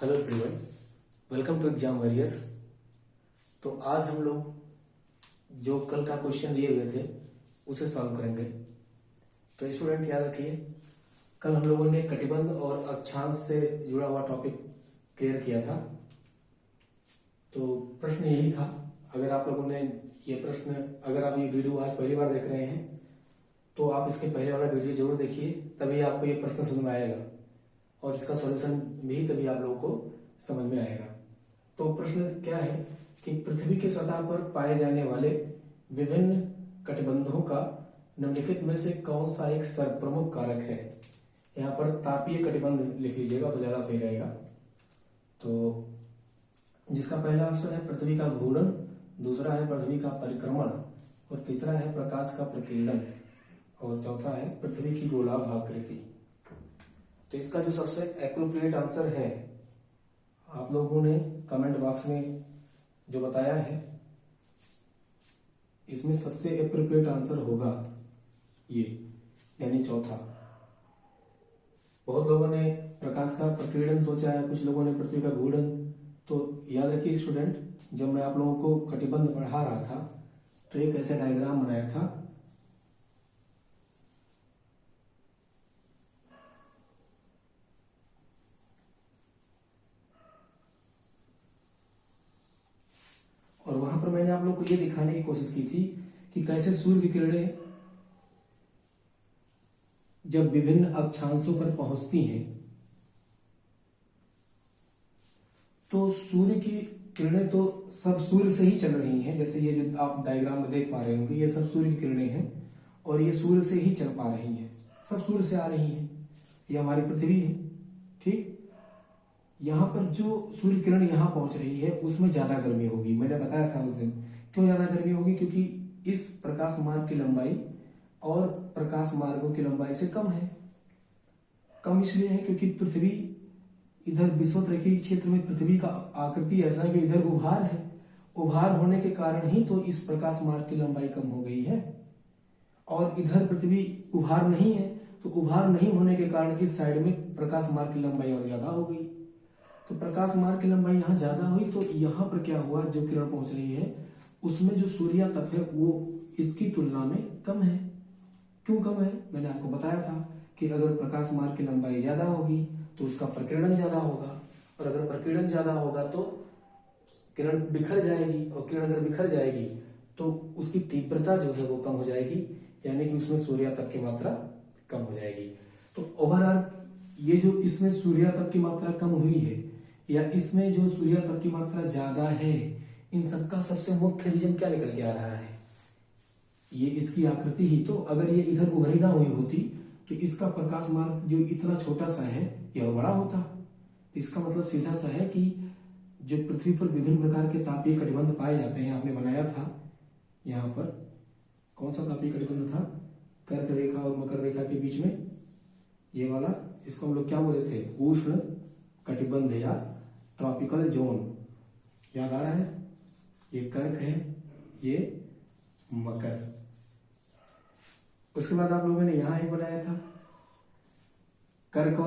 Hello everyone, welcome to exam warriors. तो आज हम लोग जो कल का क्वेश्चन दिए हुए थे उसे सॉल्व करेंगे। तो स्टूडेंट याद रखिए, कल हम लोगों ने कटिबंध और अक्षांश से जुड़ा हुआ टॉपिक क्लियर किया था। तो प्रश्न यही था, अगर आप लोगों ने अगर आप ये वीडियो आज पहली बार देख रहे हैं तो आप इसके पहले वाला वीडियो जरूर देखिए, तभी आपको ये प्रश्न समझ में आएगा और इसका सॉल्यूशन भी तभी आप लोगों को समझ में आएगा। तो प्रश्न क्या है कि पृथ्वी की सतह पर पाए जाने वाले विभिन्न कटिबंधों का निम्नलिखित में से कौन सा एक सर्वप्रमुख कारक है। यहाँ पर तापीय कटिबंध लिख लीजिएगा तो ज्यादा सही रहेगा। तो जिसका पहला ऑप्शन है पृथ्वी का घूर्णन, दूसरा है पृथ्वी का परिक्रमण और तीसरा है प्रकाश का प्रकीर्णन और चौथा है पृथ्वी की गोलाभ आकृति। तो इसका जो सबसे एप्रोप्रिएट आंसर है आप लोगों ने कमेंट बॉक्स में जो बताया है, इसमें सबसे एप्रोप्रिएट आंसर होगा ये, यानी चौथा। बहुत लोगों ने प्रकाश का प्रकीर्णन सोचा है, कुछ लोगों ने पृथ्वी का घूर्णन। तो याद रखिए स्टूडेंट, जब मैं आप लोगों को कटिबंध पढ़ा रहा था तो एक ऐसा डायग्राम बनाया था। और वहां पर मैंने आप लोग को ये दिखाने की कोशिश की थी कि कैसे सूर्य की किरणें जब विभिन्न अक्षांशों पर पहुंचती हैं तो सूर्य की किरणें तो सब सूर्य से ही चल रही हैं। जैसे ये जो आप डायग्राम में देख पा रहे होंगे, ये सब सूर्य की किरणें हैं और ये सूर्य से ही चल पा रही हैं, सब सूर्य से आ रही हैं। ये हमारी पृथ्वी है, ठीक। यहाँ पर जो सूर्य किरण यहाँ पहुंच रही है उसमें ज्यादा गर्मी होगी। मैंने बताया था उस दिन क्यों ज्यादा गर्मी होगी, क्योंकि इस प्रकाश मार्ग की लंबाई और प्रकाश मार्गों की लंबाई से कम है। कम इसलिए है क्योंकि पृथ्वी इधर विषुवत-रेखीय क्षेत्र में पृथ्वी का आकृति ऐसा है कि इधर उभार है। उभार होने के कारण ही तो इस प्रकाश मार्ग की लंबाई कम हो गई है और इधर पृथ्वी उभार नहीं है, तो उभार नहीं होने के कारण इस साइड में प्रकाश मार्ग की लंबाई और ज्यादा हो गई। तो प्रकाश मार्ग की लंबाई यहाँ ज्यादा हुई तो यहाँ पर क्या हुआ, जो किरण पहुंच रही है उसमें जो सूर्यातप है वो इसकी तुलना में कम है। क्यों कम है, मैंने आपको बताया था कि अगर प्रकाश मार्ग की लंबाई ज्यादा होगी तो उसका प्रकीर्णन ज्यादा होगा, और अगर प्रकीर्णन ज्यादा होगा तो किरण बिखर जाएगी, और किरण अगर बिखर जाएगी तो उसकी तीव्रता जो है वो कम हो जाएगी, यानी कि उसमें सूर्यातप की मात्रा कम हो जाएगी। तो ओवरऑल ये जो इसमें सूर्यातप की मात्रा कम हुई है या इसमें जो सूर्यातप की मात्रा ज्यादा है, इन सबका सबसे मुख्य रीजन क्या निकल के आ रहा है, ये इसकी आकृति ही। तो अगर ये इधर उभरी ना हुई होती तो इसका प्रकाश मार्ग जो इतना छोटा सा है ये और बड़ा होता। तो इसका मतलब सीधा सा है कि जो पृथ्वी पर विभिन्न प्रकार के तापीय कटिबंध पाए जाते हैं, आपने बनाया था यहाँ पर, कौन सा तापीय कटिबंध था, कर्क रेखा और मकर रेखा के बीच में ये वाला, इसको हम लोग क्या बोले थे, उष्ण कटिबंध या ट्रॉपिकल जोन। याद आ रहा है, ये कर्क है, ये मकर। उसके बाद आप लोगों ने यहां एक बनाया था कर्क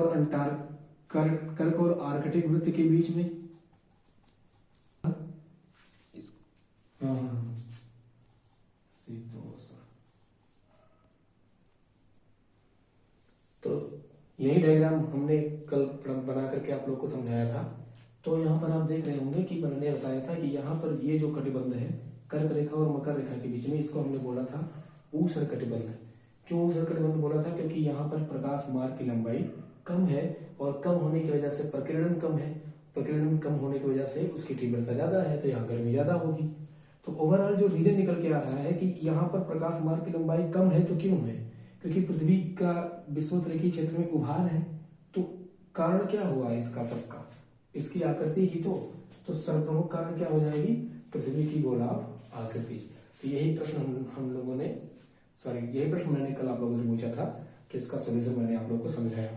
और आर्कटिक वृत्त के बीच में। तो यही डायग्राम हमने कल बना करके आप लोग को समझाया था। तो यहाँ पर आप देख रहे होंगे कि मैंने बताया था कि यहाँ पर ये जो कटिबंध है कर्क रेखा और मकर रेखा के बीच में, इसको हमने बोला था ऊष्ण कटिबंध। क्यों ऊष्ण कटिबंध बोला था, क्योंकि यहाँ पर प्रकाश मार्ग की लंबाई कम है और कम होने की वजह से प्रकीर्णन कम है, प्रकीर्णन कम होने की वजह से उसकी तीव्रता ज्यादा है, तो यहाँ गर्मी ज्यादा होगी। तो ओवरऑल जो रीजन निकल के आ रहा है कि यहाँ पर प्रकाश मार्ग की लंबाई कम है, तो क्यों है, क्योंकि पृथ्वी का विषुवत-रेखीय क्षेत्र में उभार है। तो कारण क्या हुआ इसका सबका, इसकी आकृति ही तो सर्वप्रमुख कारण क्या हो जाएगी, पृथ्वी की गोलाभ आकृति। तो यही प्रश्न हम लोगों ने यही प्रश्न मैंने कल आप लोगों से पूछा था, तो इसका सोल्यूशन मैंने आप लोगों को समझाया।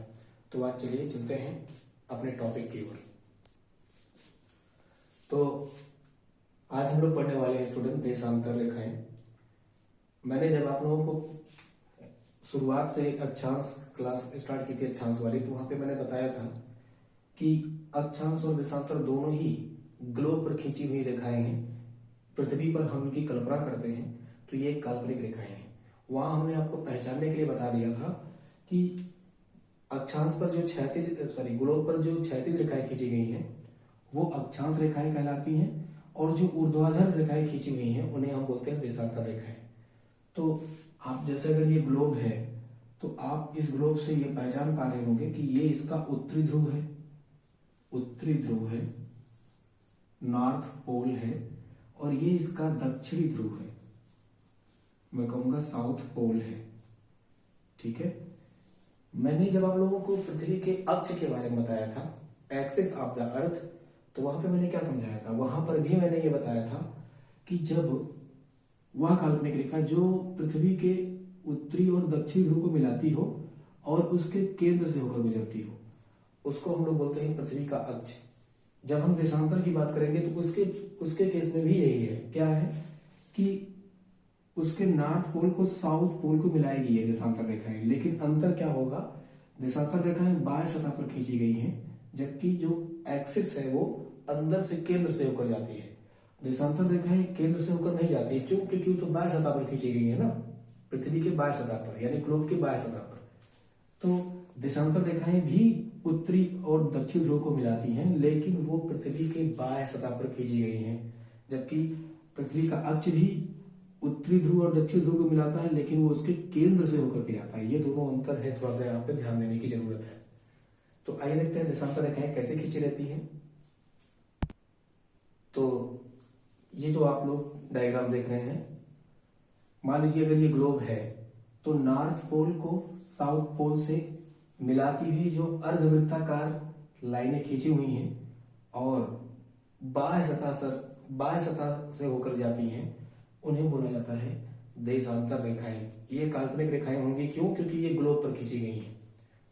तो आज चलिए चलते हैं अपने टॉपिक की ओर। तो आज हम लोग पढ़ने वाले हैं स्टूडेंट देशांतर रेखाएं। मैंने जब आप लोगों को शुरुआत से अक्षांश क्लास स्टार्ट की थी, अक्षांश वाली, तो वहां पे मैंने बताया था कि अक्षांश और देशांतर दोनों ही ग्लोब पर खींची हुई रेखाएं हैं, पृथ्वी पर हम उनकी कल्पना करते हैं तो ये काल्पनिक रेखाएं हैं। वहां हमने आपको पहचानने के लिए बता दिया था कि अक्षांश पर जो ग्लोब पर जो क्षैतिज रेखाएं खींची गई हैं वो अक्षांश रेखाएं कहलाती हैं, और जो ऊर्ध्वाधर रेखाएं खींची हुई हैं उन्हें हम बोलते हैं देशांतर रेखाएं। तो आप जैसे अगर ये ग्लोब है तो आप इस ग्लोब से ये पहचान पा रहे होंगे कि ये इसका उत्तरी ध्रुव है, उत्तरी ध्रुव है, नॉर्थ पोल है, और ये इसका दक्षिणी ध्रुव है, मैं कहूंगा साउथ पोल है। ठीक है, मैंने जब आप लोगों को पृथ्वी के अक्ष के बारे में बताया था, एक्सिस ऑफ द अर्थ, तो वहां पे मैंने क्या समझाया था, वहां पर भी मैंने ये बताया था कि जब वह काल्पनिक रेखा जो पृथ्वी के उत्तरी और दक्षिणी ध्रुव को मिलाती हो और उसके केंद्र से होकर गुजरती हो, उसको हम लोग बोलते हैं पृथ्वी का अक्ष। जब हम देशांतर की बात करेंगे तो उसके केस में भी यही है, क्या है कि उसके नॉर्थ पोल को साउथ पोल को मिलाएगी ये देशांतर रेखाएं, लेकिन अंतर क्या होगा, देशांतर रेखाएं बाह्य सतह पर खींची गई हैं, जबकि जो एक्सिस है वो अंदर से केंद्र से होकर जाती है। देशांतर रेखाएं केंद्र से होकर नहीं जाती, क्यों? क्योंकि तो बाह्य सतह पर खींची गई है ना, पृथ्वी के बाह्य सतह पर, यानी ग्लोब के बाह्य सतह पर। तो देशांतर रेखाएं भी उत्तरी और दक्षिण ध्रुव को मिलाती हैं, लेकिन वो पृथ्वी के बाह्य सतह पर खींची गई हैं, जबकि पृथ्वी का अक्ष भी उत्तरी ध्रुव और दक्षिण ध्रुव को मिलाता है, लेकिन वो उसके केंद्र से होकर के जाता है। ये दोनों अंतर है, थोड़ा सा यहाँ पे ध्यान देने की जरूरत है। तो आइए देखते हैं देशांतर रेखाएं कैसे खींची रहती हैं। तो ये जो आप लोग डायग्राम देख रहे हैं, मान लीजिए अगर ये ग्लोब है तो नॉर्थ पोल को साउथ पोल से मिलाती हुई जो अर्धवृत्ताकार लाइनें खींची हुई हैं और बाह्य सतह से होकर जाती हैं, उन्हें बोला जाता है देशांतर रेखाएं। ये काल्पनिक रेखाएं होंगी, क्यों? क्योंकि ये ग्लोब पर खींची गई हैं,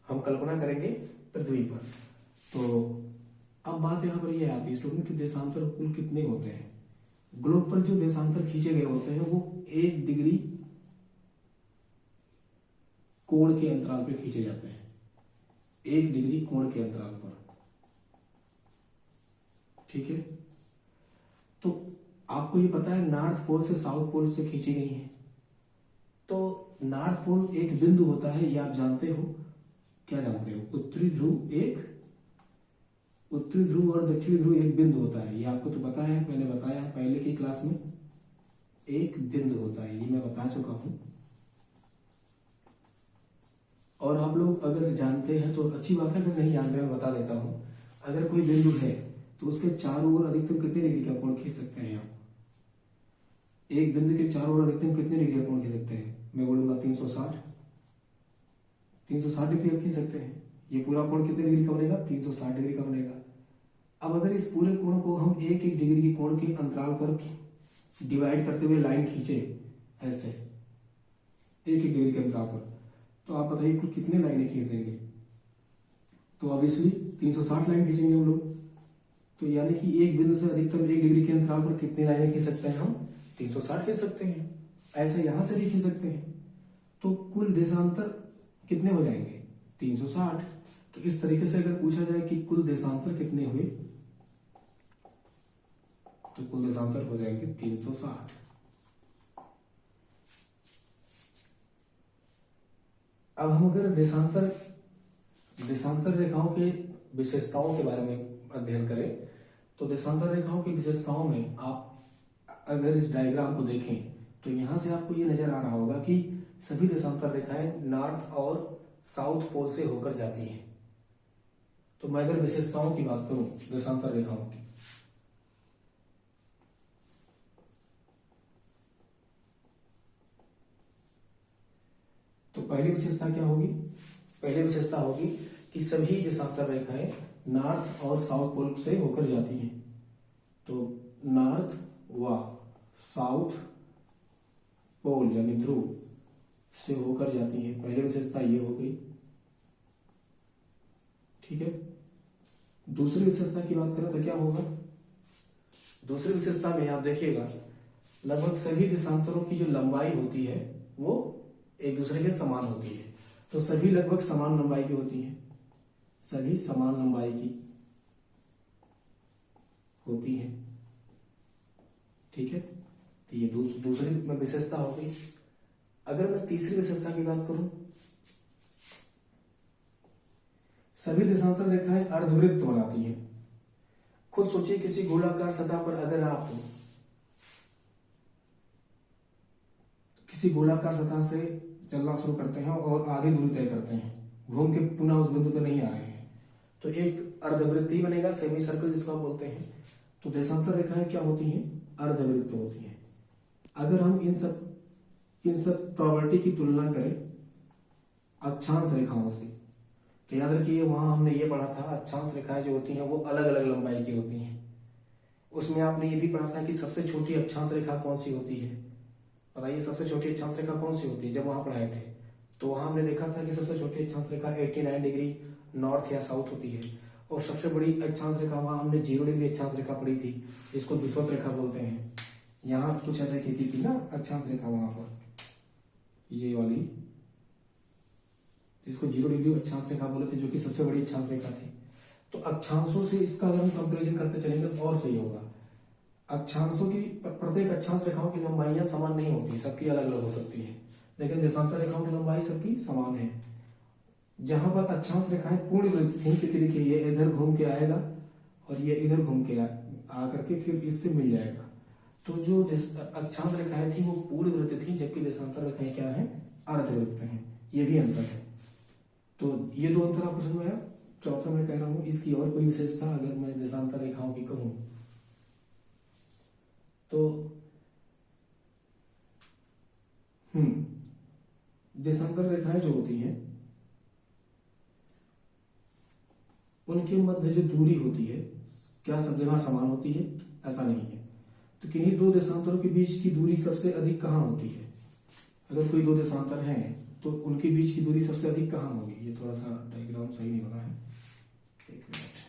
हम कल्पना करेंगे पृथ्वी पर। तो अब बात यहाँ पर यह आती है स्टूडेंट कि देशांतर कुल कितने होते हैं। ग्लोब पर जो देशांतर खींचे गए होते हैं वो 1 डिग्री कोण के अंतराल पर खींचे जाते हैं, 1 डिग्री कोण के अंतराल पर। ठीक है, तो आपको ये पता है नॉर्थ पोल से साउथ पोल से खींची गई है। तो नॉर्थ पोल एक बिंदु होता है, ये आप जानते हो, क्या जानते हो? उत्तरी ध्रुव और दक्षिणी ध्रुव एक बिंदु होता है, ये आपको तो पता है, मैंने बताया पहले की क्लास में। एक बिंदु होता है, ये मैं बता चुका हूं। और आप लोग अगर जानते हैं तो अच्छी बात है, अगर नहीं जानते मैं बता देता हूं। अगर कोई बिंदु है तो उसके चारों ओर अधिकतम कितने डिग्री का कोण खींच सकते हैं आप? एक बिंदु के चारों ओर अधिकतम कितने डिग्री का कोण खींच सकते हैं? मैं बोलूंगा 360 डिग्री का खींच सकते हैं। ये पूरा कोण कितने डिग्री का बनेगा? 360 डिग्री का बनेगा। अब अगर इस पूरे कोण को हम 1-1 डिग्री की कोण के अंतराल पर डिवाइड करते हुए लाइन खींचे, ऐसे 1-1 डिग्री के अंतराल पर, तो आप बताइए कुल कितने लाइनें खींच देंगे? तो ऑब्वियसली 360 लाइन खींचेंगे हम लोग। तो यानी कि एक बिंदु से अधिकतम 1 डिग्री के अंतराल पर कितनी लाइनें खींच सकते हैं हम? 360 खींच सकते हैं। ऐसे यहां से भी खींच सकते हैं। तो कुल देशांतर कितने हो जाएंगे? 360। तो इस तरीके से अगर पूछा जाए कि कुल देशांतर कितने हुए, तो कुल देशांतर हो जाएंगे 360। अब हम अगर देशांतर रेखाओं के विशेषताओं के बारे में अध्ययन करें, तो देशांतर रेखाओं की विशेषताओं में आप अगर इस डायग्राम को देखें तो यहां से आपको ये नजर आ रहा होगा कि सभी देशांतर रेखाएं नॉर्थ और साउथ पोल से होकर जाती हैं। तो मैं अगर विशेषताओं की बात करूं देशांतर रेखाओं की, तो पहली विशेषता क्या होगी? पहली विशेषता होगी कि सभी देशांतर रेखाएं नॉर्थ और साउथ पोल से होकर जाती हैं। तो नॉर्थ व साउथ पोल यानी ध्रुव से होकर जाती हैं, पहली विशेषता ये हो गई। ठीक है, दूसरी विशेषता की बात करें तो क्या होगा? दूसरी विशेषता में आप देखिएगा लगभग सभी देशांतरों की जो लंबाई होती है वो एक दूसरे के समान होती है। तो सभी लगभग समान लंबाई की होती है, सभी समान लंबाई की। होती है। ठीक है, तो ये दूसरी विशेषता हो गई। अगर मैं तीसरी विशेषता की बात करूं, सभी देशांतर रेखाएं अर्धवृत्त बनाती हैं। खुद सोचिए, किसी गोलाकार सतह पर अगर आप किसी गोलाकार सतह से चलना शुरू करते हैं और आधी दूरी तय करते हैं, घूम के पुनः उस बिंदु पर नहीं आ रहे हैं, तो एक अर्धवृत्त बनेगा, सेमी सर्कल जिसको आप बोलते हैं। तो देशांतर रेखाएं क्या होती हैं? अर्धवृत्त होती हैं। अगर हम इन सब प्रॉपर्टी की तुलना करें अक्षांश रेखाओं से, तो याद रखिए वहां हमने ये पढ़ा था, अक्षांश रेखाएं जो होती हैं वो अलग अलग लंबाई की होती हैं। उसमें आपने ये भी पढ़ा था कि सबसे छोटी अक्षांश रेखा कौन सी होती है। बताइए सबसे छोटी अक्षांश रेखा कौन सी होती है? जब वहां पढ़ाए थे तो वहां हमने देखा था कि सबसे छोटी अक्षांश रेखा 89 डिग्री नॉर्थ या साउथ होती है, और सबसे बड़ी अक्षांश रेखा वहां हमने 0 डिग्री अक्षांश रेखा पढ़ी थी, जिसको विषुवत रेखा बोलते हैं। यहाँ कुछ ऐसे किसी की ना अक्षांश रेखा वहां पर, ये वाली जिसको 0 डिग्री अक्षांश रेखा बोले थे, जो कि सबसे बड़ी अक्षांश रेखा थी। तो अक्षांशों से इसका अगर हम कंपेरिजन करते चलेंगे तो और सही होगा। अक्षांशों की प्रत्येक अक्षांश रेखाओं की लंबाइयां समान नहीं होती, सबकी अलग अलग हो सकती है, लेकिन देशांतर रेखाओं की लंबाई सबकी समान है। जहां पर अक्षांश रेखाएं पूर्ण वृत्त थी, क्योंकि देखिए ये इधर घूम के आएगा और ये इधर घूम के आकर के फिर इससे मिल जाएगा। तो जो अक्षांश रेखाएं थी वो पूर्ण वृत्त थी, जबकि देशांतर रेखाएं क्या है? अर्धवृत्त हैं। ये भी अंतर है। तो ये दो अंतर आपको समझ में आया। चौथा मैं कह रहा हूं, इसकी और कोई विशेषता अगर मैं देशांतर रेखाओं की कहूं तो देशांतर रेखाएं जो होती हैं उनके मध्य जो दूरी होती है, क्या सब जगह समान होती है? ऐसा नहीं है। तो किन्हीं दो देशांतरों के बीच की दूरी सबसे अधिक कहाँ होती है? अगर कोई दो देशांतर हैं तो उनके बीच की दूरी सबसे अधिक कहाँ होगी? ये थोड़ा सा डायग्राम सही नहीं बना है, एक मिनट।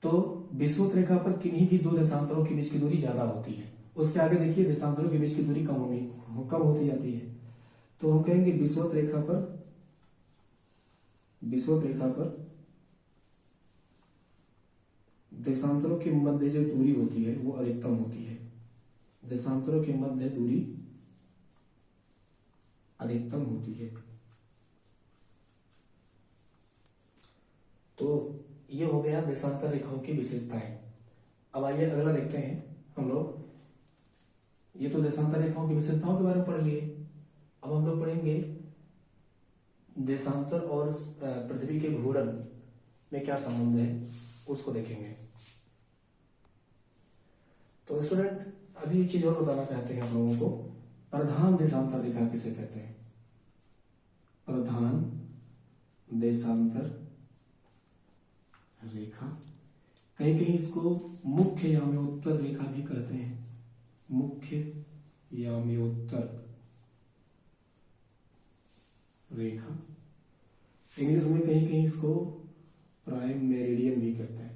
तो विषुवत रेखा पर किन्हीं भी दो देशांतरों के बीच की दूरी ज्यादा होती है। उसके आगे देखिए देशांतरों के बीच की दूरी कम होती जाती है। तो हम कहेंगे विषुवत रेखा पर देशांतरों के मध्य जो दूरी होती है वो अधिकतम होती है। देशांतरों के मध्य दूरी अधिकतम होती है। तो ये हो गया देशांतर रेखाओं की विशेषताएं। अब आइए अगला देखते हैं हम लोग। ये तो देशांतर रेखाओं की विशेषताओं के बारे में पढ़ लिए। अब हम लोग पढ़ेंगे देशांतर और पृथ्वी के घूर्णन में क्या संबंध है, उसको देखेंगे। तो स्टूडेंट अभी एक चीज और बताना चाहते हैं आप लोगों को, प्रधान देशांतर रेखा किसे कहते हैं? प्रधान देशांतर रेखा, कहीं कहीं इसको मुख्य याम्योत्तर रेखा भी कहते हैं। मुख्य याम्योत्तर रेखा, इंग्लिश में कहीं कहीं इसको प्राइम मेरिडियन भी कहते हैं।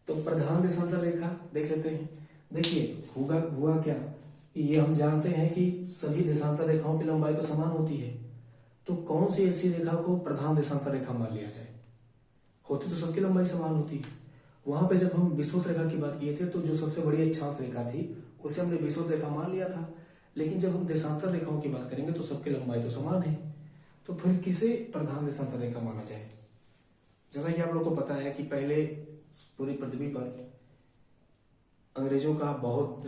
तो प्रधान देशांतर रेखा देख लेते हैं। देखिए हुआ क्या कि ये हम जानते हैं कि सभी देशांतर रेखाओं की लंबाई तो समान होती है, तो कौन सी ऐसी रेखा को प्रधान देशांतर रेखा मान लिया जाए? होती तो सबकी लंबाई समान होती है। वहां पे जब हम विषुवत रेखा की बात किए थे तो जो सबसे बड़ी अक्षांश रेखा थी उसे हमने विषुवत रेखा मान लिया था, लेकिन जब हम देशांतर रेखाओं की बात करेंगे तो सबकी लंबाई तो समान है, तो फिर किसे प्रधान देशांतर रेखा माना जाए? जैसा कि आप लोग को पता है कि पहले पूरी पृथ्वी पर अंग्रेजों का बहुत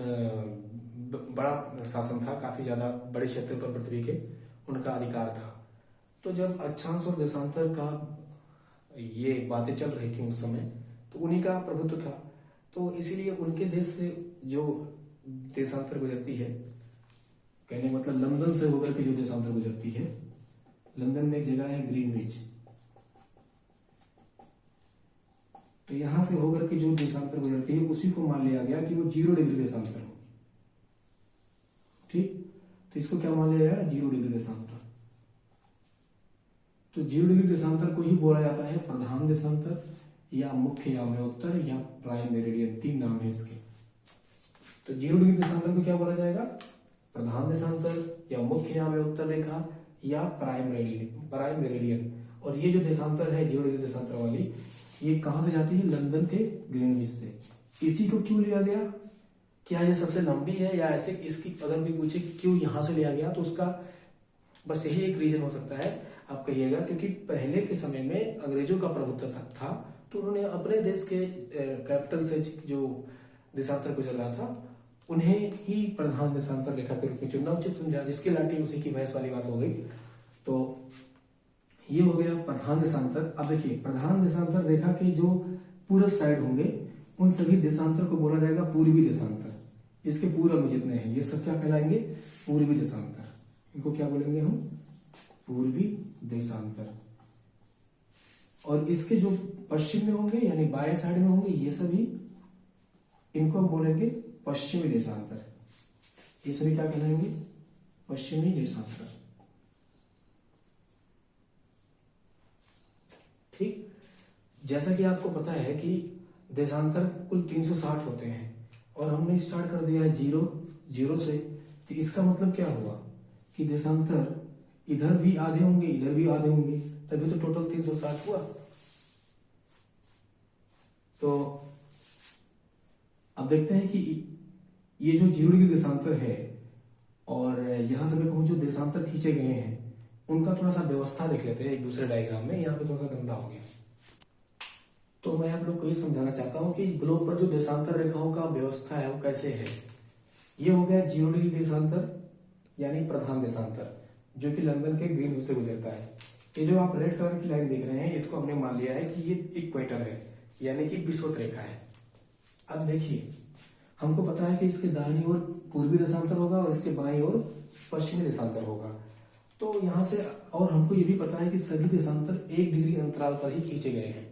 बड़ा शासन था, काफी ज्यादा बड़े क्षेत्र पर पृथ्वी के उनका अधिकार था। तो जब अक्षांश और देशांतर का ये बातें चल रही थी उस समय, तो उन्हीं का प्रभुत्व था। तो इसीलिए उनके देश से जो देशांतर गुजरती है, कहने मतलब लंदन से होकर के जो देशांतर गुजरती है, लंदन में एक जगह है ग्रीनविच, तो यहां से होकर के जो देशांतर गुजरती है उसी को मान लिया गया कि वो 0 डिग्री देशांतर होगी। ठीक, तो इसको क्या मान लिया गया? 0 डिग्री देशांतर। तो 0 डिग्री देशांतर को ही बोला जाता है प्रधान देशांतर या मुख्य याम्योत्तर या प्राइम मेरिडियन, 3 नाम है इसके। तो 0 डिग्री देशांतर को क्या बोला जाएगा? प्रधान देशांतर या मुख्य याम्योत्तर रेखा या प्राइम मेरिडियन। और ये जो देशांतर है 0 डिग्री देशांतर वाली, ये कहां से जाती है? लंदन के ग्रीनविच से। इसी को क्यों लिया गया? क्या ये सबसे लंबी है या ऐसे? इसकी अगर कोई पूछे क्यों यहां से लिया गया तो उसका बस यही एक रीजन हो सकता है, आप कहिएगा क्योंकि पहले के समय में अंग्रेजों का प्रभुत्व था, तो उन्होंने अपने देश के कैपिटल से जो देशांतर गुजर रहा था उन्हें ही प्रधान देशांतर रेखा के रूप में चुनना उचित समझा, जिसकी लाठी उसी की भैंस वाली बात हो गई। तो ये हो गया प्रधान देशांतर। अब देखिए प्रधान देशांतर रेखा के जो पूरब साइड होंगे उन सभी देशांतर को बोला जाएगा पूर्वी देशांतर। इसके पूर्व में जितने हैं ये सब क्या कहलाएंगे? पूर्वी देशांतर। इनको क्या बोलेंगे हम? पूर्वी देशांतर। और इसके जो पश्चिम में होंगे यानी बाएं साइड में होंगे ये सभी, इनको हम बोलेंगे पश्चिमी देशांतर। ये सभी क्या कहलाएंगे? पश्चिमी देशांतर। ठीक, जैसा कि आपको पता है कि देशांतर कुल 360 होते हैं और हमने स्टार्ट कर दिया है 0 से, तो इसका मतलब क्या हुआ कि देशांतर इधर भी आधे होंगे इधर भी आधे होंगे, तभी तो टोटल 360 हुआ। तो अब देखते हैं कि ये जो 0 डिग्री देशांतर है और यहां से जो देशांतर खींचे गए हैं उनका थोड़ा सा व्यवस्था देख लेते हैं एक दूसरे डायग्राम में। यहाँ पे थोड़ा सा गंदा हो गया, तो मैं आप लोग को ये समझाना चाहता हूँ कि ग्लोब पर जो देशांतर रेखाओं का व्यवस्था है वो कैसे है। ये हो गया 0 डिग्री देशांतर यानी प्रधान देशांतर, जो कि लंदन के ग्रीनविच से गुजरता है। ये जो आप रेड कलर की लाइन देख रहे हैं इसको हमने मान लिया है कि ये इक्वेटर है यानी कि विषुवत रेखा है। अब देखिए हमको पता है कि इसके दाहिनी ओर पूर्वी देशांतर होगा और इसके बाईं ओर पश्चिमी देशांतर होगा। तो यहाँ से और हमको ये भी पता है कि सभी देशांतर 1 डिग्री अंतराल पर ही खींचे गए हैं।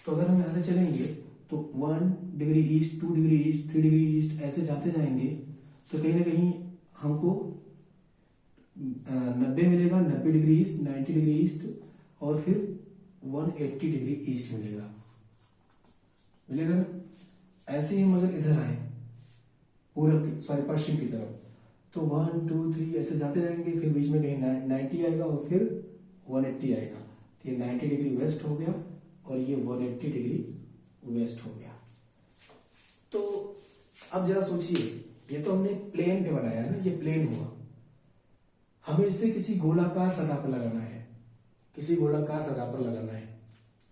तो अगर हम ऐसे चलेंगे तो 1 degree east, 2 degree east, 3 degree east ऐसे जाते जाएंगे तो कहीं ना कहीं हमको 90 मिलेगा, 90 डिग्री ईस्ट, 90 डिग्री ईस्ट और फिर 180 डिग्री ईस्ट मिलेगा ना। ऐसे ही हम अगर इधर आए पश्चिम की तरफ तो 1 2 3 ऐसे जाते जाएंगे, फिर बीच में कहीं 90 आएगा और फिर 180 आएगा। तो ये 90 डिग्री वेस्ट हो गया और ये 180 डिग्री वेस्ट हो गया। तो अब जरा सोचिए, ये तो हमने प्लेन पे बनाया ना, ये प्लेन हुआ, हमें इसे किसी गोलाकार सतह पर लगाना है, किसी गोलाकार सतह पर लगाना है।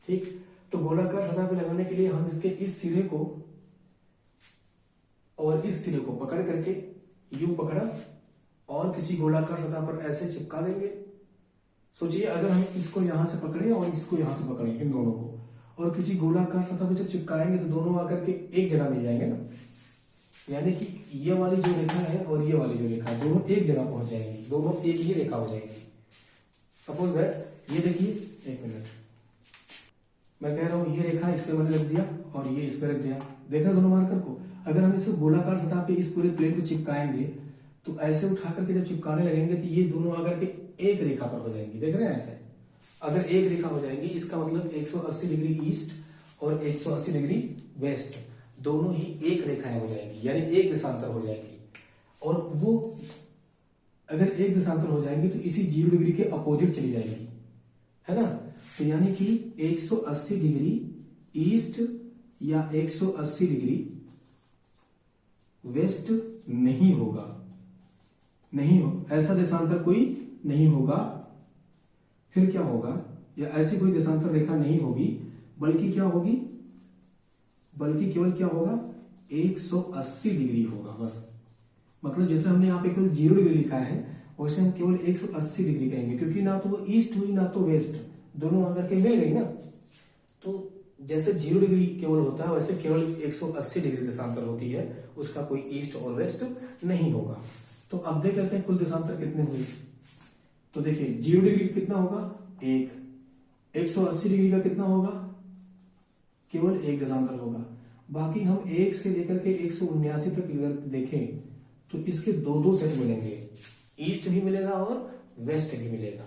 ठीक, तो गोलाकार सतह पर लगाने के लिए हम इसके इस सिरे को और इस सिरे को पकड़ करके यूं पकड़ा और किसी गोलाकार सतह पर ऐसे चिपका देंगे। सोचिए अगर हम इसको यहां से पकड़े और इसको यहां से पकड़े, इन दोनों को, और किसी गोलाकार सतह पर जब चिपकाएंगे तो दोनों आकर के एक जगह मिल जाएंगे ना, यानी कि ये वाली जो रेखा है और ये वाली जो रेखा है दोनों एक जगह पहुंच जाएंगी, दोनों एक ही रेखा हो जाएगी। सपोज दैट ये देखिए, एक मिनट, मैं कह रहा हूं ये रेखा इस पे मैंने रख दिया और ये इस पे रख दिया, देख रहे दोनों मार्कर को। अगर हम इसे गोलाकार सतह पे इस पूरे प्लेन को चिपकाएंगे तो ऐसे उठा करके जब चिपकाने लगेंगे तो ये दोनों आकर के एक रेखा पर हो जाएंगी, देख रहे हैं ऐसे। अगर एक रेखा हो जाएंगी इसका मतलब 180 डिग्री ईस्ट और 180 डिग्री वेस्ट दोनों ही एक रेखाएं हो जाएंगी, यानी एक देशांतर हो जाएगी। और वो अगर एक देशांतर हो जाएंगी तो इसी 0 डिग्री के अपोजिट चली जाएगी, है ना। तो यानी कि 180 डिग्री ईस्ट या 180 डिग्री वेस्ट नहीं होगा, नहीं हो, ऐसा देशांतर कोई नहीं होगा। फिर क्या होगा, या ऐसी कोई देशांतर रेखा नहीं होगी, बल्कि क्या होगी, बल्कि केवल क्या होगा 180 डिग्री होगा बस। मतलब जैसे हमने यहाँ पे केवल 0 डिग्री लिखा है वैसे हम केवल 180 डिग्री कहेंगे, क्योंकि ना तो वो ईस्ट हुई ना तो वेस्ट, दोनों आकर के मिल गई ना। तो जैसे 0 डिग्री केवल होता है वैसे केवल 180 डिग्री देशांतर होती है, उसका कोई ईस्ट और वेस्ट नहीं होगा। तो अब देख लेते हैं कुल देशांतर कितने हुए। तो देखिए 0 डिग्री कितना होगा, 1, 180 डिग्री का कितना होगा, केवल एक देशांतर होगा। बाकी हम 1 से लेकर के 179 तक अगर देखें तो इसके दो सेट मिलेंगे, ईस्ट भी मिलेगा और वेस्ट भी मिलेगा।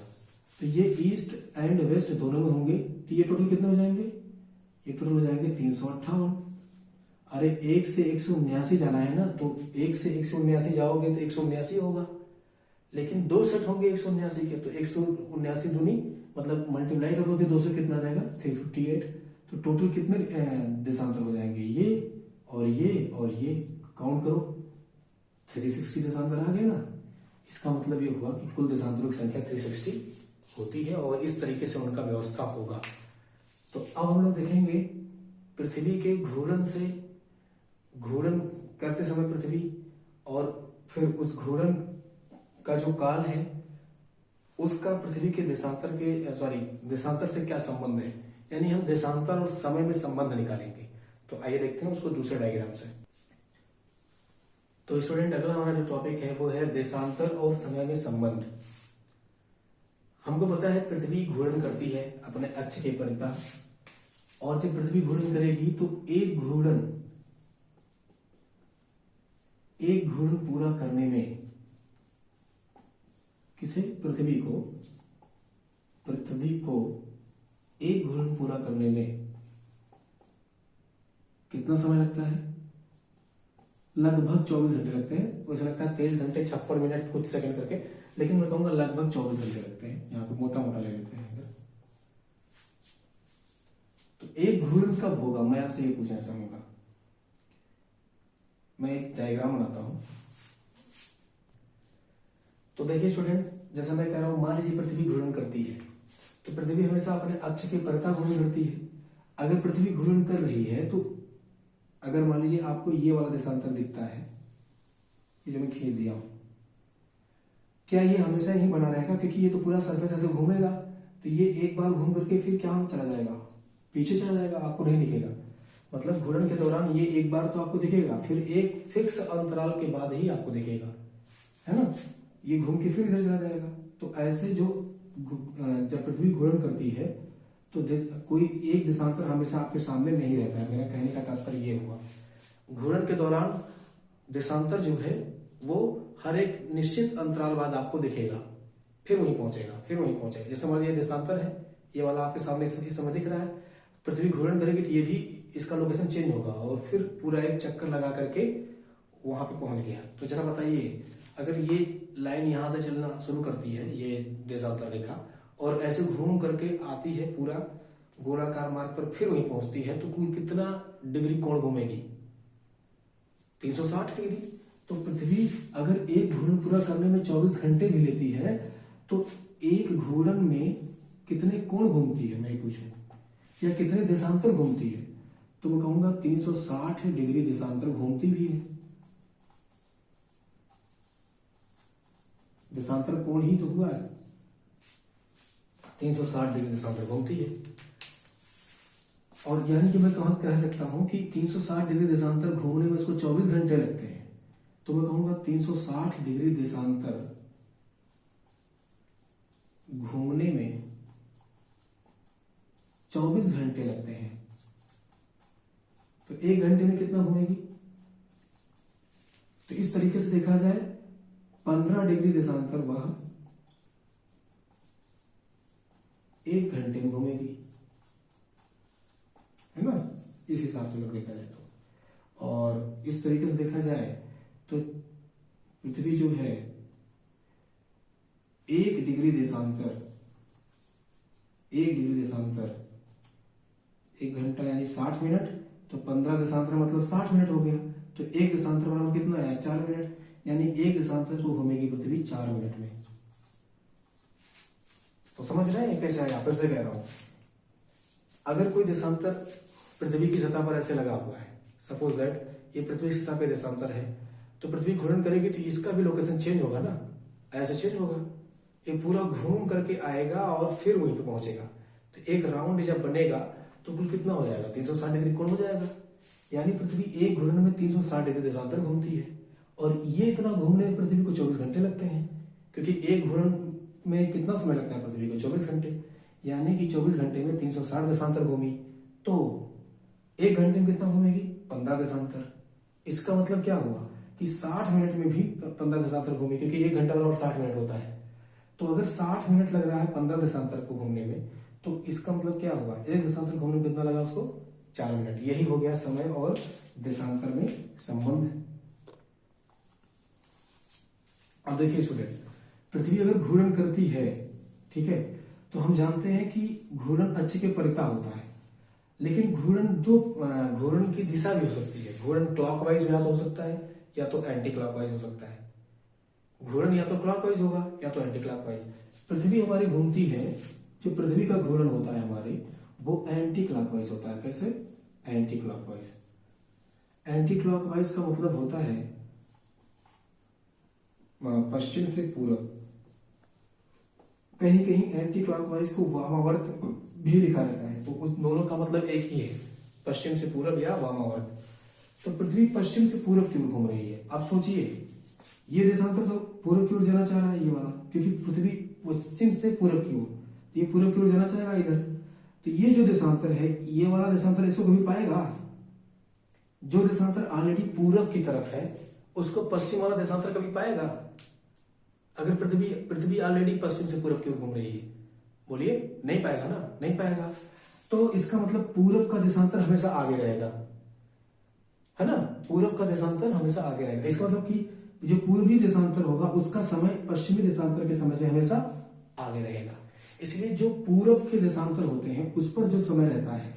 तो ये ईस्ट एंड वेस्ट दोनों में होंगे, तो ये टोटल कितने हो जाएंगे, ये टोटल हो जाएंगे 358। अरे 1 से 179 जाना है ना, तो 1 से 179 जाओगे तो 179 होगा, लेकिन 2 सेट होंगे 179 के, तो 179 दूनी मतलब मल्टीप्लाई करोगे 2 से कितना जाएगा 358। तो टोटल कितने देशांतर हो जाएंगे, ये और ये और ये, काउंट करो 360 देशांतर आ गए ना। इसका मतलब ये हुआ कि कुल देशांतरों की संख्या 360 होती है और इस तरीके से उनका व्यवस्था होगा। तो अब हम लोग देखेंगे पृथ्वी के घूर्णन से, घूर्णन करते समय पृथ्वी, और फिर उस घूर्णन का जो काल है उसका पृथ्वी के देशांतर से क्या संबंध है, यानी हम देशांतर और समय में संबंध निकालेंगे। तो आइए देखते हैं उसको दूसरे डायग्राम से। तो स्टूडेंट अगला हमारा जो टॉपिक है वो है देशांतर और समय में संबंध। हमको पता है पृथ्वी घूर्णन करती है अपने अक्ष के परितः, और जब पृथ्वी घूर्णन करेगी तो एक घूर्णन पूरा करने में किसे, पृथ्वी को एक घूर्णन पूरा करने में कितना समय लगता है, लगभग 24 घंटे लगते हैं। वैसे लगता है 23 घंटे 56 मिनट कुछ सेकंड करके, लेकिन मैं कहूंगा लगभग 24 घंटे लगते हैं। यहाँ पे मोटा मोटा ले लेते हैं। तो एक घूर्णन कब होगा, मैं आपसे ये पूछना चाहूंगा। मैं एक डायग्राम बनाता हूं। तो देखिए स्टूडेंट, जैसा मैं कह रहा हूं, मान लीजिए पृथ्वी घूर्णन करती है, तो पृथ्वी हमेशा अपने अक्ष के परितः घूर्णन करती है। अगर पृथ्वी घूर्णन कर रही है तो अगर मान लीजिए आपको ये वाला देशांतर दिखता है, ये जो मैं खींच दिया हूं, क्या ये हमेशा ही बना रहेगा, क्योंकि ये तो पूरा सरफेस ऐसे घूमेगा, तो ये एक बार घूम करके फिर क्या चला जाएगा, पीछे चला जाएगा, आपको नहीं दिखेगा। मतलब घूर्णन के दौरान ये एक बार तो आपको दिखेगा, फिर एक फिक्स अंतराल के बाद ही आपको दिखेगा, है ना। ये घूम के फिर इधर चला जाएगा। तो ऐसे जो जब पृथ्वी घूर्णन करती है तो कोई एक देशांतर हमेशा आपके सामने नहीं रहता है। मेरा कहने का तात्पर्य ये हुआ, घूर्णन के दौरान देशांतर जो है वो हर एक निश्चित अंतराल बाद आपको दिखेगा, फिर वहीं पहुंचेगा। जैसे मान लीजिए देशांतर है, ये वाला आपके सामने इस समय दिख रहा है। पृथ्वी घूर्णन करेगी तो ये भी, इसका लोकेशन चेंज होगा और फिर पूरा एक चक्कर लगा करके वहां पे पहुंच गया। तो जरा बताइए, अगर ये लाइन यहां से चलना शुरू करती है, ये देशांतर रेखा, और ऐसे घूम करके आती है पूरा गोलाकार मार्ग पर, फिर वहीं पहुंचती है, तो कुल कितना डिग्री कोण घूमेगी, 360 डिग्री। तो पृथ्वी अगर एक घूर्णन पूरा करने में 24 घंटे भी लेती है, तो एक घूर्णन में कितने कोण घूमती है, मैं पूछूं, या कितने देशांतर घूमती है, तो मैं कहूंगा 360 डिग्री देशांतर घूमती भी है। देशांतर कोण ही तो हुआ है, 360 डिग्री देशांतर घूमती है। और यानी कि मैं कह सकता हूं कि 360 डिग्री देशांतर घूमने में उसको 24 घंटे लगते हैं, तो मैं कहूंगा 360 डिग्री देशांतर घूमने में 24 घंटे लगते हैं। तो 1 घंटे में कितना घूमेगी, तो इस तरीके से देखा जाए 15 डिग्री देशांतर वह 1 घंटे में घूमेगी, है ना। इस हिसाब से अगर देखा जाए तो, और इस तरीके से देखा जाए तो पृथ्वी जो है 1 डिग्री देशांतर 1 घंटा यानी 60 मिनट, तो 15 देशांतर मतलब 60 मिनट हो गया। तो 1 देशांतर बराबर कितना है, 4 मिनट, यानी 1 देशांतर को घूमेगी पृथ्वी 4 मिनट में। तो समझ रहे हैं कैसे आया, फिर से कह रहा हूं, अगर कोई देशांतर पृथ्वी की सतह पर ऐसे लगा हुआ है, सपोज दैट ये पृथ्वी की सतह पे देशांतर है, तो पृथ्वी घूर्णन करेगी तो इसका भी लोकेशन चेंज होगा ना, ऐसे चेंज होगा, ये पूरा घूम करके आएगा और फिर वहीं पे पहुंचेगा। तो एक राउंड जब बनेगा तो कुल कितना हो जाएगा, 360 डिग्री कोण हो जाएगा। यानी पृथ्वी एक घूर्णन में 360 डिग्री देशांतर घूमती है, और ये इतना घूमने में पृथ्वी को 24 घंटे लगते हैं, क्योंकि एक घूर्णन में कितना समय लगता है पृथ्वी को, 24 घंटे। यानी कि 24 घंटे में 360 देशांतर घूमी, तो 1 घंटे में कितना घूमेगी, 15 देशांतर। इसका मतलब क्या हुआ कि 60 मिनट में भी 15 देशांतर घूमी, क्योंकि 1 घंटा बराबर 60 मिनट होता है। तो अगर 60 मिनट लग रहा है 15 देशांतर को घूमने में, तो इसका मतलब क्या हुआ, 1 देशांतर घूमने में कितना लगा उसको, 4 मिनट। यही हो गया समय और देशांतर में संबंध। अब देखिए स्टूडेंट, पृथ्वी अगर घूर्णन करती है, ठीक है, तो हम जानते हैं कि घूर्णन अक्ष के परिता होता है, लेकिन घूर्णन की दिशा भी हो सकती है। घूर्णन क्लॉकवाइज या तो हो सकता है या तो एंटी क्लॉकवाइज हो सकता है। घूर्णन या तो क्लॉकवाइज होगा या तो एंटी क्लॉकवाइज। पृथ्वी हमारी घूमती है, जो पृथ्वी का घूर्णन होता है हमारे, वो एंटी क्लॉकवाइज होता है। कैसे? Anti clockwise. एंटी क्लॉकवाइज का मतलब होता है पश्चिम से पूरब। कहीं कहीं एंटी क्लॉकवाइज को वामावर्त भी लिखा रहता है, तो उस दोनों का मतलब एक ही है, पश्चिम से पूरब या वामावर्त। तो पृथ्वी पश्चिम से पूरब की ओर घूम रही है। आप सोचिए, ये देशांतर तो पूरब की ओर जाना चाह रहा है, ये वाला, क्योंकि पृथ्वी पश्चिम से पूरब की ओर, ये पूरब की ओर जाना चाहेगा इधर। तो ये जो देशांतर है, ये वाला देशांतर इसको कभी पाएगा? जो देशांतर ऑलरेडी पूरब की तरफ है, उसको पश्चिम वाला देशांतर कभी पाएगा? अगर पृथ्वी ऑलरेडी पश्चिम से पूरब की ओर घूम रही है, बोलिए, नहीं पाएगा ना, नहीं पाएगा। तो इसका मतलब पूरब का देशांतर हमेशा आगे रहेगा, है ना? पूरब का देशांतर हमेशा आगे रहेगा। इसका मतलब कि जो पूर्वी देशांतर होगा उसका समय पश्चिमी देशांतर के समय से हमेशा आगे रहेगा। इसलिए जो पूरब के देशांतर होते हैं उस पर जो समय रहता है,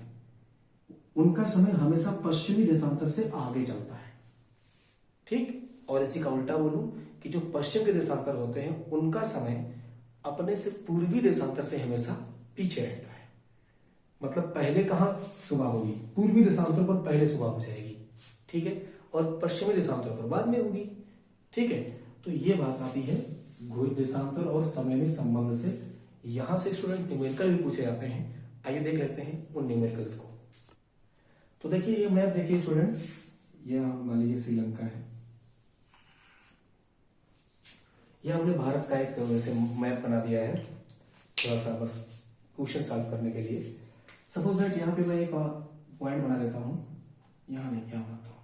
उनका समय हमेशा पश्चिमी देशांतर से आगे चलता है, ठीक। और इसी का उल्टा बोलूं कि जो पश्चिम के देशांतर होते हैं उनका समय अपने से पूर्वी देशांतर से हमेशा पीछे रहता है। मतलब पहले कहां सुबह होगी? पूर्वी देशांतर पर पहले सुबह हो जाएगी, ठीक है, और पश्चिमी देशांतर पर बाद में होगी, ठीक है। तो ये बात आती है देशांतर और समय में संबंध से। यहां से स्टूडेंट न्यूमेरिकल भी पूछे जाते हैं। आइए देख लेते हैं उन न्यूमेरिकल्स को। तो देखिए ये मैप देखिए स्टूडेंट, ये मान लीजिए श्रीलंका है, ये हमने भारत का एक वैसे मैप बना दिया है, थोड़ा सा बस क्वेश्चन सॉल्व करने के लिए। सपोज दैट यहाँ पे मैं एक पॉइंट बना देता हूँ, यहाँ नहीं, यहाँ बनाता हूँ।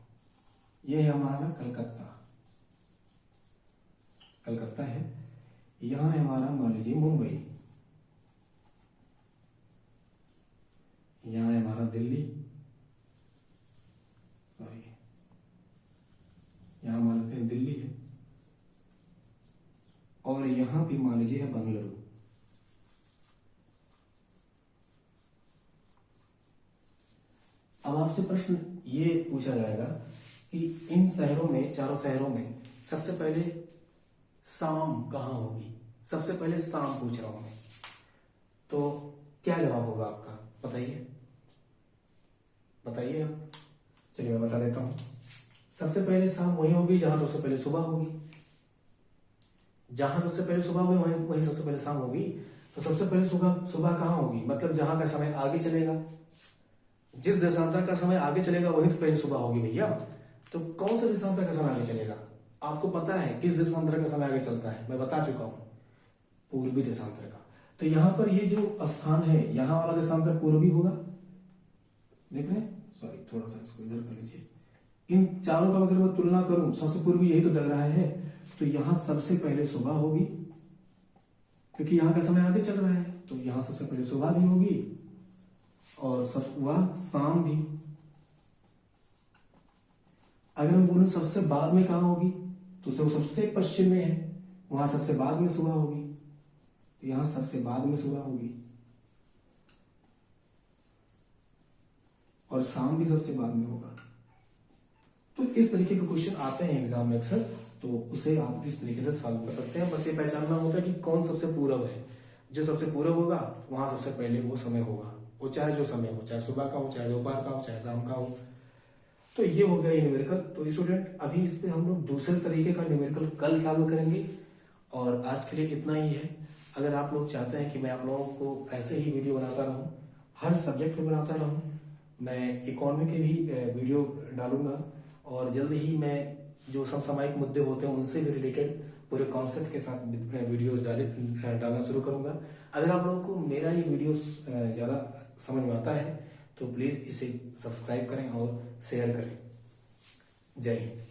ये है हमारा कलकत्ता है। यहाँ है हमारा मान लीजिए मुंबई, यहाँ है हमारा दिल्ली, सॉरी यहाँ मान लेते हैं दिल्ली है, और यहाँ भी मान लीजिए है बंगलुरु। अब आपसे प्रश्न ये पूछा जाएगा कि इन शहरों में, चारों शहरों में सबसे पहले शाम कहाँ होगी? सबसे पहले शाम पूछ रहा हूं मैं, तो क्या जवाब होगा आपका? बताइए आप। चलिए मैं बता देता हूं। सबसे पहले शाम वही होगी जहां सबसे पहले सुबह होगी। जहां सबसे पहले सुबह होगी वहीं सबसे पहले शाम होगी। तो सबसे पहले सुबह कहाँ होगी? मतलब जहां का समय आगे चलेगा, जिस देशांतर का समय आगे चलेगा वहीं तो पहले सुबह होगी भैया। तो कौन सा देशांतर का समय आगे चलेगा? आपको पता है किस देशांतर का समय आगे चलता है, मैं बता चुका हूं, पूर्वी देशांतर का। तो यहां पर ये जो स्थान है, यहां वाला देशांतर पूर्वी होगा, देख रहे हैं? सॉरी, थोड़ा सा इसको इधर कर लीजिए। इन चारों का अगर मैं तुलना करूं, सबसे पूर्वी यही तो लग रहा है, तो यहां सबसे पहले सुबह होगी, क्योंकि यहां का समय आगे चल रहा है, तो यहां सबसे पहले सुबह भी होगी और वह शाम भी। अगर मैं बोलूं सबसे बाद में कहां होगी, तो सबसे पश्चिम में है, वहां सबसे बाद में सुबह होगी, तो यहां सबसे बाद में सुबह होगी, और शाम भी सबसे बाद में होगा। तो इस तरीके के क्वेश्चन आते हैं एग्जाम में अक्सर, तो उसे आप इस तरीके से सॉल्व कर सकते हैं। बस ये पहचानना होता है कि कौन सबसे पूरब है। जो सबसे पूरब होगा वहां सबसे पहले वो समय होगा, वो चाहे जो समय हो, चाहे सुबह का हो, चाहे दोपहर का हो, चाहे शाम का हो। तो ये हो गया न्यूमेरिकल। तो स्टूडेंट अभी इस पे हम लोग दूसरे तरीके का न्यूमेरिकल कल सॉल्व करेंगे, और आज के लिए इतना ही है। अगर आप लोग चाहते हैं कि मैं आप लोगों को ऐसे ही वीडियो बनाता रहूं, हर सब्जेक्ट में बनाता रहूं, मैं इकोनॉमी के भी वीडियो डालूंगा, और जल्द ही मैं जो समसामयिक मुद्दे होते हैं उनसे भी रिलेटेड पूरे कॉन्सेप्ट के साथ वीडियोस डालना शुरू करूंगा। अगर आप लोगों को मेरा ये वीडियोस ज़्यादा समझ में आता है तो प्लीज़ इसे सब्सक्राइब करें और शेयर करें। जय हिंद।